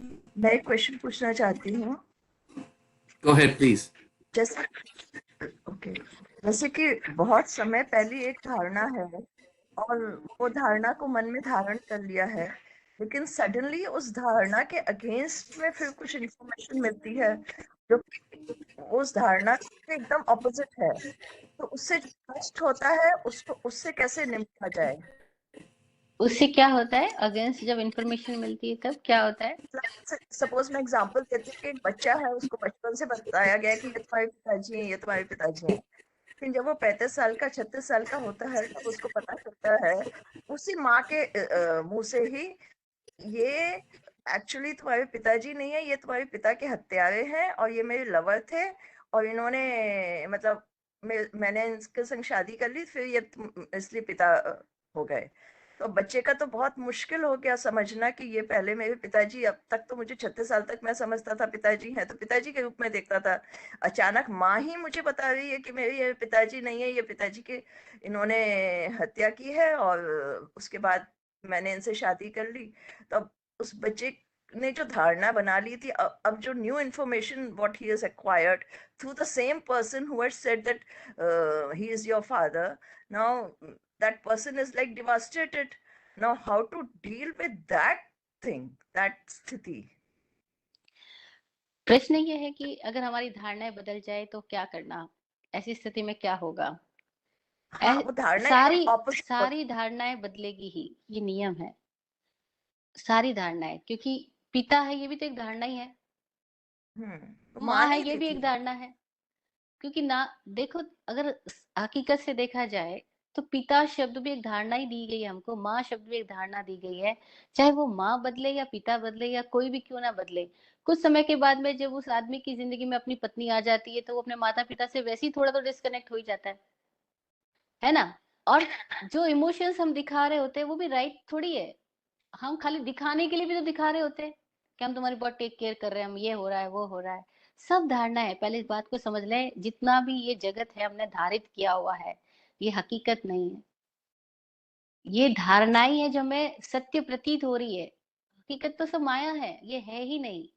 मैं एक क्वेश्चन पूछना चाहती हूँ। Go ahead, please. जैसे ओके, जैसे कि बहुत समय पहले एक धारणा है और वो धारणा को मन में धारण कर लिया है, लेकिन सडनली उस धारणा के अगेंस्ट में फिर कुछ इंफॉर्मेशन मिलती है जो कि उस धारणा के एकदम ऑपोजिट है। तो उससे जो कष्ट होता है उसको उससे कैसे निपटा जाए? उससे क्या होता है? अगेंस्ट जब इंफॉर्मेशन मिलती है तब क्या होता है? सपोज मैं एग्जांपल देती हूँ कि एक बच्चा है, उसको बचपन से बताया गया है कि ये तुम्हारे पिताजी हैं, ये तुम्हारे पिताजी हैं। लेकिन जब वो 35 साल का 36 साल का होता है तब उसको पता चलता है उसी माँ के मुंह से ही, ये एक्चुअली तुम्हारे पिताजी नहीं है, ये तुम्हारे पिता के हत्यारे हैं और ये मेरे लवर थे और इन्होंने मतलब मैंने इनके संग शादी कर ली, फिर ये इसलिए पिता हो गए। तो बच्चे का तो बहुत मुश्किल हो गया समझना कि ये पहले मेरे पिताजी, अब तक तो मुझे 36 साल तक मैं समझता था पिताजी हैं तो पिताजी के रूप में देखता था। अचानक माँ ही मुझे बता रही है कि मेरे ये पिताजी नहीं है, ये पिताजी के इन्होंने हत्या की है और उसके बाद मैंने इनसे शादी कर ली। तो अब उस बच्चे ने जो धारणा बना ली थी, अब जो new information what he has acquired through the same person who had said that he is your father, now that person is like devastated. Now how to deal with that thing, that sthiti? प्रश्न ये है कि अगर हमारी धारणाएं बदल जाए तो क्या करना? ऐसी स्थिति में क्या होगा? हाँ, वो धारणा सारी ऑपोजिट। सारी धारणाएं बदलेगी ही, ये नियम है। सारी धारणाएं, क्योंकि पिता है ये भी तो एक धारणा ही है, तो माँ माँ है नहीं ये भी देती एक है। धारणा है। क्योंकि ना, देखो, अगर हकीकत से देखा जाए तो पिता शब्द भी एक धारणा ही दी गई है हमको, माँ शब्द भी एक धारणा दी गई है। चाहे वो माँ बदले या पिता बदले या कोई भी क्यों ना बदले, कुछ समय के बाद में जब उस आदमी की जिंदगी में अपनी पत्नी आ जाती है तो वो अपने माता पिता से वैसे ही थोड़ा तो डिस्कनेक्ट हो ही जाता है ना? और जो इमोशंस हम दिखा रहे होते हैं वो भी राइट थोड़ी है। हम खाली दिखाने के लिए भी तो दिखा रहे होते हैं कि हम तुम्हारी बहुत टेक केयर कर रहे हैं, हम ये हो रहा है वो हो रहा है। सब धारणा है, पहले इस बात को समझ लें। जितना भी ये जगत है हमने धारित किया हुआ है, ये हकीकत नहीं है, ये धारणाएं है जो हमें सत्य प्रतीत हो रही है। हकीकत तो सब माया है, ये है ही नहीं।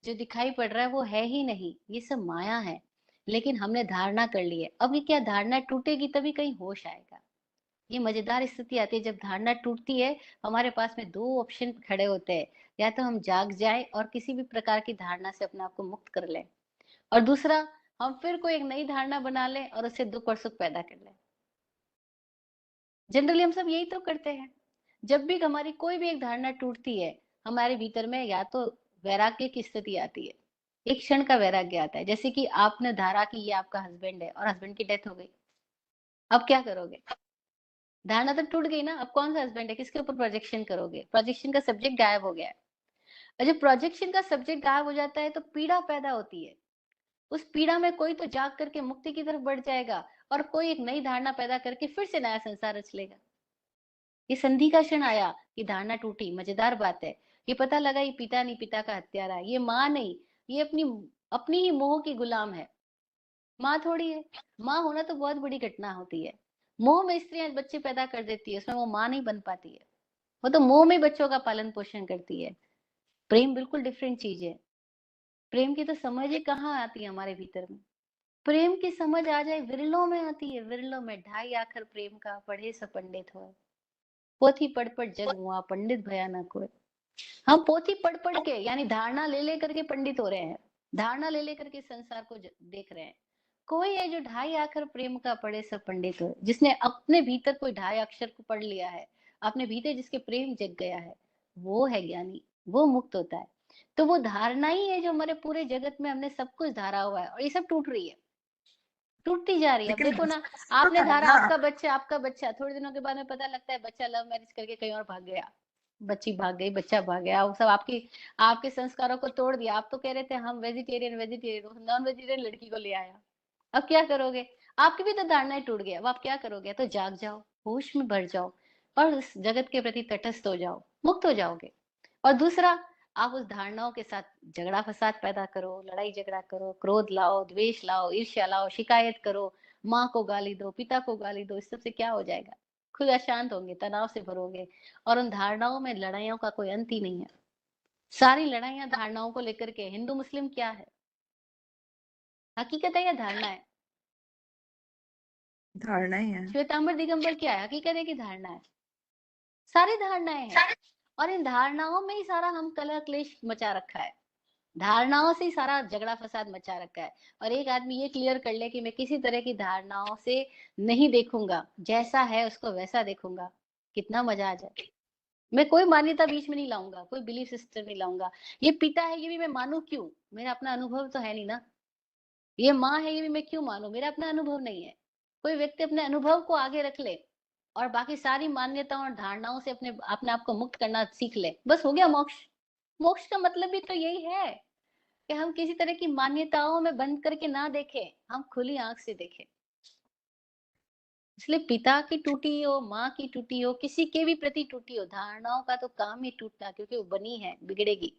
जो दिखाई पड़ रहा है वो है ही नहीं, ये सब माया है। लेकिन हमने धारणा कर ली है। अब ये क्या, धारणा टूटेगी तभी कहीं होश आएगा। ये मजेदार स्थिति आती है जब धारणा टूटती है। हमारे पास में दो ऑप्शन खड़े होते हैं, या तो हम जाग जाए और किसी भी प्रकार की धारणा से अपने आप को मुक्त कर लें, और दूसरा, हम फिर कोई एक नई धारणा बना लें और उससे दुख और सुख पैदा कर लें। जनरली हम सब यही तो करते हैं। जब भी हमारी कोई भी एक धारणा टूटती है, हमारे भीतर में या तो वैराग्य की स्थिति आती है, एक क्षण का वैराग्य आता है। जैसे कि आपने धारा कि ये आपका हस्बैंड है और हस्बैंड की डेथ हो गई, अब क्या करोगे? धारणा तो टूट गई ना। अब कौन सा हस्बैंड है, किसके ऊपर प्रोजेक्शन करोगे? प्रोजेक्शन का सब्जेक्ट गायब हो गया है। और जब प्रोजेक्शन का सब्जेक्ट गायब हो जाता है तो पीड़ा पैदा होती है। उस पीड़ा में कोई तो जाग करके मुक्ति की तरफ बढ़ जाएगा और कोई एक नई धारणा पैदा करके फिर से नया संसार रच लेगा। ये संधि का क्षण आया कि धारणा टूटी, मजेदार बात है। ये पता लगा ये पिता नहीं, पिता का हत्यारा है, ये माँ नहीं, ये अपनी अपनी ही मोह की गुलाम है। माँ थोड़ी है। माँ होना तो बहुत बड़ी घटना होती है। मोह में स्त्रियां बच्चे पैदा कर देती है, उसमें वो माँ नहीं बन पाती है। वो तो मोह में बच्चों का पालन पोषण करती है। प्रेम बिल्कुल डिफरेंट चीज है। प्रेम की तो समझ ही कहाँ आती है हमारे भीतर में। प्रेम की समझ आ जाए विरलों में आती है, विरलों में। ढाई आखर प्रेम का पढ़े स पंडित हो, पोथी पढ़ पढ़ जग हुआ पंडित भयानक हो। हम पोथी पढ़ पढ़ के, यानी धारणा ले ले करके पंडित हो रहे हैं, धारणा ले ले करके संसार को देख रहे हैं। कोई है जो ढाई आखर प्रेम का पढ़े सब पंडित हो, जिसने अपने भीतर कोई ढाई अक्षर को पढ़ लिया है, अपने भीतर जिसके प्रेम जग गया है, वो है ज्ञानी, वो मुक्त होता है। तो वो धारणा ही है जो हमारे पूरे जगत में हमने सब कुछ धारा हुआ है, और ये सब टूट रही है, टूटती जा रही है। अब लेकिन देखो ना, तो आपने धारा धारणा। आपका बच्चा, थोड़े दिनों के बाद में पता लगता है बच्चा लव मैरिज करके कहीं और भाग गया, बच्ची भाग गई, बच्चा भाग गया। वो सब आपकी आपके संस्कारों को तोड़ दिया। आप तो कह रहे थे हम वेजिटेरियन वेजिटेरियन, नॉन वेजिटेरियन लड़की को ले आया। अब क्या करोगे? आपकी भी तो धारणाएं टूट गई। अब आप क्या करोगे? तो जाग जाओ, होश में भर जाओ और इस जगत के प्रति तटस्थ हो जाओ, मुक्त हो जाओगे। और दूसरा, आप उस धारणाओं के साथ झगड़ा फसाद पैदा करो, लड़ाई झगड़ा करो, क्रोध लाओ, द्वेष लाओ, ईर्ष्या लाओ, शिकायत करो, माँ को गाली दो, पिता को गाली दो। इस सब से क्या हो जाएगा? खुद अशांत होंगे, तनाव से भरोगे, और उन धारणाओं में लड़ाइयों का कोई अंत ही नहीं है। सारी लड़ाइयाँ धारणाओं को लेकर के, हिंदू मुस्लिम क्या है? हकीकत है या धारणा है? धारणा ही है। श्वेतांबर दिगंबर क्या है? हकीकत है कि धारणा है? सारी धारणाएं हैं, और इन धारणाओं में ही सारा हम कलह क्लेश मचा रखा है। धारणाओं से ही सारा झगड़ा फसाद मचा रखा है। और एक आदमी ये क्लियर कर ले कि मैं किसी तरह की धारणाओं से नहीं देखूंगा, जैसा है उसको वैसा देखूंगा, कितना मजा आ जाए। मैं कोई मान्यता बीच में नहीं लाऊंगा, कोई बिलीफ सिस्टम नहीं लाऊंगा। ये पिता है, ये भी मैं मानू क्यों? मेरा अपना अनुभव तो है नहीं ना। ये माँ है, ये भी मैं क्यों मानूं? मेरा अपना अनुभव नहीं है। कोई व्यक्ति अपने अनुभव को आगे रख ले और बाकी सारी मान्यताओं और धारणाओं से अपने अपने आप को मुक्त करना सीख ले, बस हो गया मोक्ष। मोक्ष का मतलब भी तो यही है कि हम किसी तरह की मान्यताओं में बंद करके ना देखें, हम खुली आंख से देखें। इसलिए पिता की टूटी हो, माँ की टूटी हो, किसी के भी प्रति टूटी हो, धारणाओं का तो काम ही टूटना, क्योंकि वो बनी है, बिगड़ेगी।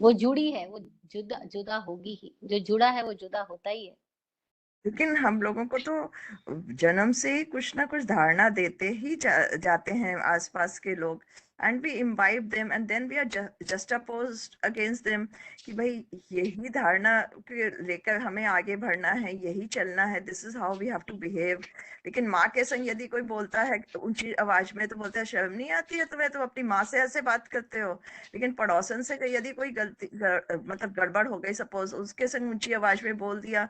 वो जुड़ी है, वो जुदा जुदा होगी ही। जो जुड़ा है वो जुदा होता ही है। लेकिन हम लोगों को तो जन्म से ही कुछ ना कुछ धारणा देते ही जाते हैं आसपास के लोग, and we imbibe them and then we are just opposed against them कि भाई यही धारणा के लेकर हमें आगे बढ़ना है, यही चलना है, this is how we have to behave. लेकिन माँ के संग यदि कोई बोलता है ऊंची आवाज में, तो बोलते हैं शर्म नहीं आती है तुम्हें, तुम अपनी माँ से ऐसे बात करते हो। लेकिन पड़ोसन से यदि कोई गलती मतलब गड़बड़ हो गई, सपोज उसके संग ऊंची आवाज में बोल दिया,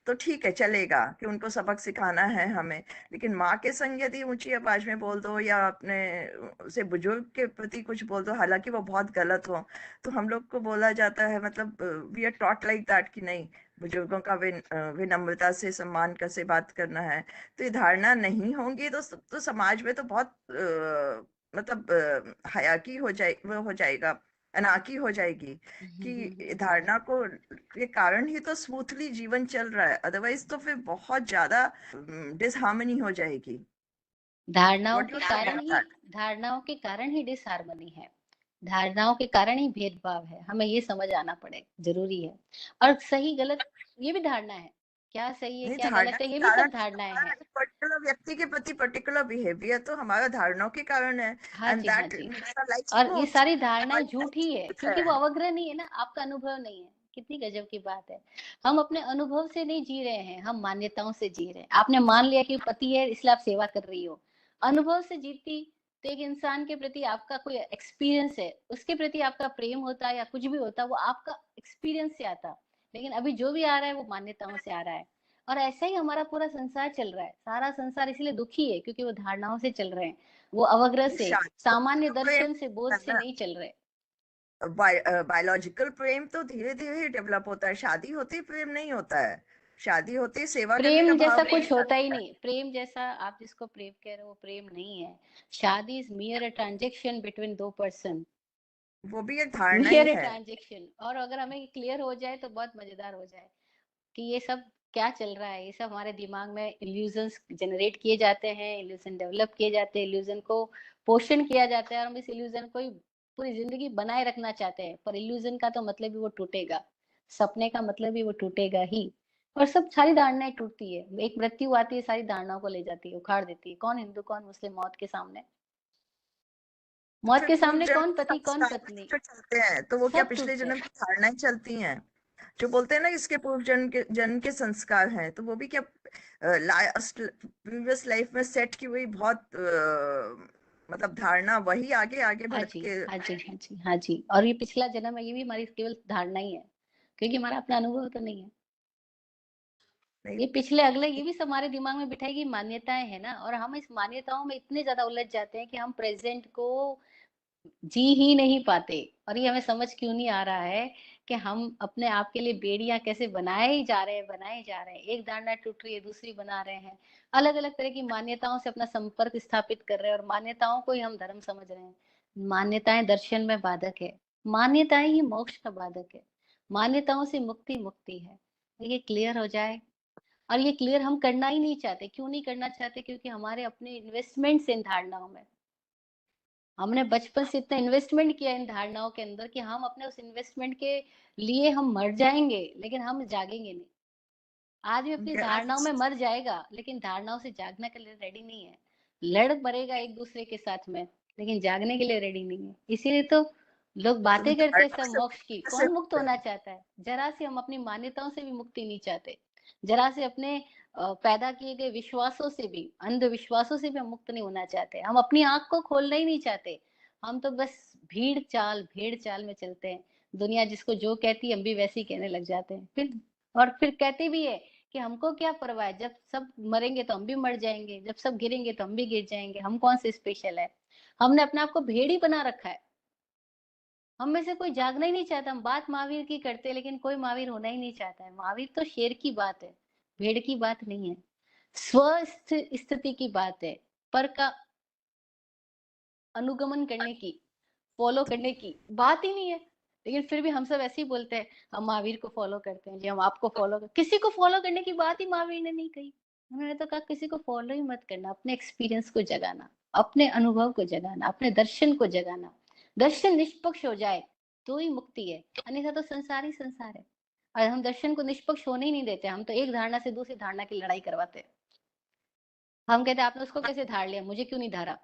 तो ठीक है, चलेगा कि उनको सबक सिखाना है हमें। लेकिन माँ के संग यदि ऊंची आवाज में बोल दो या अपने से बुजुर्ग के प्रति कुछ बोल दो, हालांकि वो बहुत गलत हो, तो हम लोग को बोला जाता है, मतलब we are taught like that कि नहीं, बुजुर्गों का विनम्रता से सम्मान का से बात करना है। तो ये धारणा नहीं होंगी तो समाज में तो बहुत मतलब हयाकी हो जाए, वो हो जाएगा, अनाकी हो जाएगी कि धारणा को के कारण ही तो स्मूथली जीवन चल रहा है, अदरवाइज तो फिर बहुत ज्यादा डिसहार्मनी हो जाएगी। धारणाओं व्हाट के डू यू से कारण अबाउट ही दैट? धारणाओं के कारण ही डिसहार्मनी है। धारणाओं के कारण ही भेदभाव है, हमें ये समझ आना पड़े, जरूरी है। और सही गलत ये भी धारणा है, क्या सही है नहीं, क्या धारणा गलत है, के ये भी कारण सब धारणाएं हमारा हैं। एक पर्टिकुलर व्यक्ति के प्रति पर्टिकुलर बिहेवियर तो हमारा धारणाओं के कारण है, हाँ एंड जी, हाँ दैट जी। मेक्स आवर लाइफ और ये स्मूथ। सारी धारणाएं हमारी लाइफ झूठी है, स्मूथ है। क्योंकि वो अवग्रह नहीं है ना, आपका अनुभव नहीं है। कितनी गजब की बात है। हम अपने अनुभव से नहीं जी रहे हैं, हम मान्यताओं से जी रहे हैं। आपने मान लिया कि पति है इसलिए आप सेवा कर रही हो। अनुभव से जीती तो एक इंसान के प्रति आपका कोई एक्सपीरियंस है, उसके प्रति आपका प्रेम होता है या कुछ भी होता है, वो आपका एक्सपीरियंस से आता। लेकिन अभी जो भी आ रहा है वो मान्यताओं से आ रहा है। और ऐसा ही हमारा पूरा संसार चल रहा है। सारा संसार इसलिए दुखी है क्योंकि वो धारणाओं से चल रहे हैं, वो अवग्रह से, शादी सामान्य तो प्रेम दर्शन से, बोध है से ना, नहीं चल रहे। बायोलॉजिकल प्रेम तो धीरे धीरे ही डेवलप होता है, शादी होती ही प्रेम नहीं होता है। शादी होती ही सेवा करने का प्रेम जैसा भाव कुछ नहीं होता ही आता है। नहीं। प्रेम जैसा आप जिसको प्रेम कह रहे हो वो प्रेम नहीं है। शादी इज मियर अ ट्रांजेक्शन बिटवीन दो पर्सन। वो भी एक धारणा ही मियर अ है। ट्रांजेक्शन। और अगर हमें क्लियर हो जाए तो बहुत मजेदार हो जाए कि ये सब क्या चल रहा है। ये सब हमारे दिमाग में इल्यूजन्स जनरेट किए जाते हैं, इल्यूजन डेवलप किए जाते हैं, इल्यूजन को पोषण किया जाता है, और हम इस इल्यूजन को ही पूरी जिंदगी बनाए रखना चाहते हैं। पर इल्यूजन का तो मतलब ही वो टूटेगा, सपने का मतलब ही वो टूटेगा ही। और सब सारी धारणाएं टूटती है, एक मृत्यु आती है, सारी धारणाओं को ले जाती है, उखाड़ देती है। कौन हिंदू कौन मुस्लिम, मौत के सामने। तो मौत फिर के पूर्व सामने जन्म कौन के पति कौन संस्कार भी पत्नी, जो चलते हैं, तो वो क्या सब पिछले टूटते हैं। जन्म की धारणाएं चलती हैं? जो बोलते हैं ना इसके पूर्व जन्म के संस्कार हैं, तो वो भी क्या लास्ट प्रीवियस लाइफ में सेट की हुई बहुत मतलब धारणा वही आगे आगे हाँ बढ़ जी, के? हाँ जी, हाँ जी, हाँ जी। और ये पिछला जन्म है, ये भी हमारी केवल धारणा ही है, क्योंकि हमारा अपना अनुभव तो नहीं है। नहीं। ये पिछले अगले ये भी सब हमारे दिमाग में बिठाई गई मान्यताएं है ना। और हम इस मान्यताओं में इतने ज्यादा उलझ जाते हैं कि हम प्रेजेंट को जी ही नहीं पाते। और ये हमें समझ क्यों नहीं आ रहा है कि हम अपने आप के लिए बेड़ियां कैसे बनाए ही जा रहे हैं, बनाए जा रहे हैं। एक धारणा टूट रही है, दूसरी बना रहे हैं। अलग अलग तरह की मान्यताओं से अपना संपर्क स्थापित कर रहे हैं, और मान्यताओं को ही हम धर्म समझ रहे हैं। मान्यताएं दर्शन में बाधक है, मान्यताएं ही मोक्ष का बाधक है। मान्यताओं से मुक्ति मुक्ति है। ये क्लियर हो जाए। और ये क्लियर हम करना ही नहीं चाहते। क्यों नहीं करना चाहते? क्योंकि हमारे अपने इन्वेस्टमेंट्स इन धारणाओं में, हमने बचपन से इतना इन्वेस्टमेंट किया इन धारणाओं के अंदर कि हम अपने उस इन्वेस्टमेंट के लिए हम मर जाएंगे, लेकिन हम जागेंगे नहीं। आदमी अपनी धारणाओं में मर जाएगा, लेकिन धारणाओं से जागने के लिए रेडी नहीं है। लड़ मरेगा एक दूसरे के साथ में, लेकिन जागने के लिए रेडी नहीं है। इसीलिए तो लोग बातें करते हैं धारणा सब से मोक्ष की, कैसे कौन मुक्त मुक्त है? होना चाहता है? जरा से हम अपनी मान्यताओं से भी मुक्ति नहीं चाहते, जरा से अपने पैदा किए गए विश्वासों से भी, अंधविश्वासों से भी हम मुक्त नहीं होना चाहते, हम अपनी आंख को खोलना ही नहीं चाहते। हम तो बस भेड़ चाल में चलते हैं। दुनिया जिसको जो कहती है हम भी वैसे ही कहने लग जाते हैं। फिर कहते भी है कि हमको क्या परवाह है, जब सब मरेंगे तो हम भी मर जाएंगे, जब सब गिरेंगे तो हम भी गिर जाएंगे, हम कौन से स्पेशल है? हमने अपने आप को भेड़ ही बना रखा है। हम में से कोई जागना ही नहीं चाहता। हम बात महावीर की करते हैं लेकिन कोई महावीर होना ही नहीं चाहता है। महावीर तो शेर की बात है, भेड़ की बात नहीं है, स्थिति की बात है, पर का अनुगमन करने की, फॉलो करने की बात ही नहीं है। लेकिन फिर भी हम सब ऐसे ही बोलते हैं हम महावीर को फॉलो करते हैं जी, हम आपको फॉलो कर, किसी को फॉलो करने की बात ही महावीर ने नहीं कही। उन्होंने तो कहा किसी को फॉलो ही मत करना, अपने एक्सपीरियंस को जगाना, अपने अनुभव को जगाना, अपने दर्शन को जगाना। दर्शन निष्पक्ष हो जाए तो ही मुक्ति है, अन्यथा तो संसार ही संसार है। और हम दर्शन को निष्पक्ष होने ही नहीं देते, हम तो एक धारणा से दूसरी धारणा की लड़ाई करवाते हैं। हम कहते हैं आपने उसको कैसे धार लिया, मुझे क्यों नहीं धारा,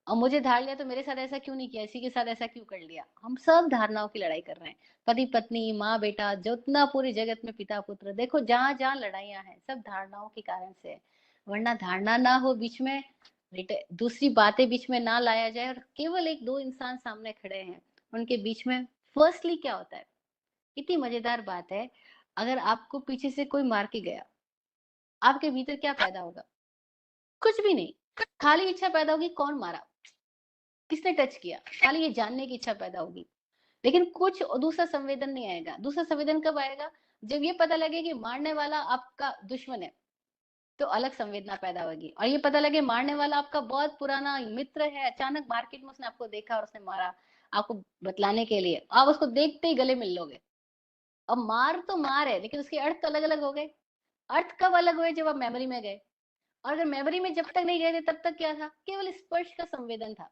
और मुझे धार लिया तो मेरे साथ ऐसा क्यों नहीं किया, इसी के साथ ऐसा क्यों कर लिया। हम सब धारणाओं की लड़ाई कर रहे हैं, पति पत्नी, माँ बेटा, जितना पूरी जगत में पिता पुत्र, देखो जहां जहां लड़ाइयां हैं सब धारणाओं के कारण से है। वरना धारणा ना हो बीच में, दूसरी बातें बीच में ना लाया जाए और केवल एक दो इंसान सामने खड़े हैं, उनके बीच में फर्स्टली क्या होता है, इतनी मजेदार बात है। अगर आपको पीछे से कोई मार के गया, आपके भीतर क्या पैदा होगा? कुछ भी नहीं, खाली इच्छा पैदा होगी कौन मारा, किसने टच किया, खाली ये जानने की इच्छा पैदा होगी। लेकिन कुछ दूसरा संवेदन नहीं आएगा। दूसरा संवेदन कब आएगा? जब ये पता लगे कि मारने वाला आपका दुश्मन है, तो अलग संवेदना पैदा होगी। और ये पता लगे मारने वाला आपका बहुत पुराना मित्र है, अचानक मार्केट में उसने आपको देखा और उसने मारा, आपको बतलाने के लिए आप उसको देखते ही गले मिल लोगे। अब मार तो मार है लेकिन उसके अर्थ तो अलग अलग हो गए। अर्थ कब अलग हुए? जब आप मेमोरी में गए। और अगर मेमोरी में जब तक नहीं गए थे तब तक क्या था? केवल स्पर्श का संवेदन था,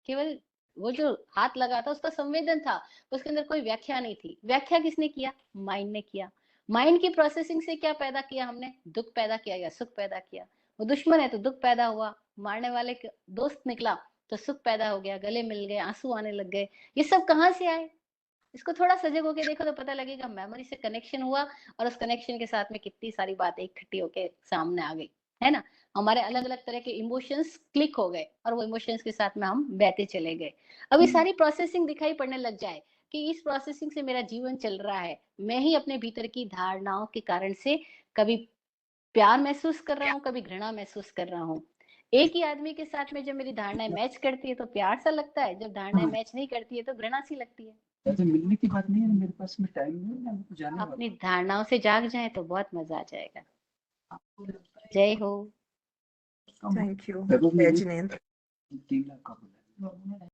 केवल वो जो हाथ लगा था उसका संवेदन था, उसके अंदर कोई व्याख्या नहीं थी। व्याख्या किसने किया? माइंड ने किया। माइंड की प्रोसेसिंग से क्या पैदा किया हमने? दुख पैदा किया या सुख पैदा किया। वो दुश्मन है तो दुख पैदा हुआ, मारने वाले दोस्त निकला तो सुख पैदा हो गया, गले मिल गए, आंसू आने लग गए। ये सब कहाँ से आए? इसको थोड़ा सजग होके देखो तो पता लगेगा मेमोरी से कनेक्शन हुआ, और उस कनेक्शन के साथ में कितनी सारी बातें इकट्ठी होके सामने आ गई, है ना। हमारे अलग अलग तरह के इमोशंस क्लिक हो गए और वो इमोशंस के साथ में हम बहते चले गए। अब ये सारी प्रोसेसिंग दिखाई पड़ने लग जाए कि इस प्रोसेसिंग से मेरा जीवन चल रहा है, मैं ही अपने भीतर की धारणाओं के कारण से कभी प्यार महसूस कर रहा हूँ, कभी घृणा महसूस कर रहा हूँ। एक ही आदमी के साथ में जब मेरी धारणाएं मैच करती है तो प्यार सा लगता है, जब धारणाएं मैच नहीं करती है तो घृणा सी लगती है। तो मिलने की बात नहीं है, मेरे पास में टाइम नहीं है, मैं जाने वाला अपनी धारणाओं से जाग जाए तो बहुत मजा आ जाएगा। जय हो। थैंक यू जय जिनेंद्र। 3 लाख का बोला।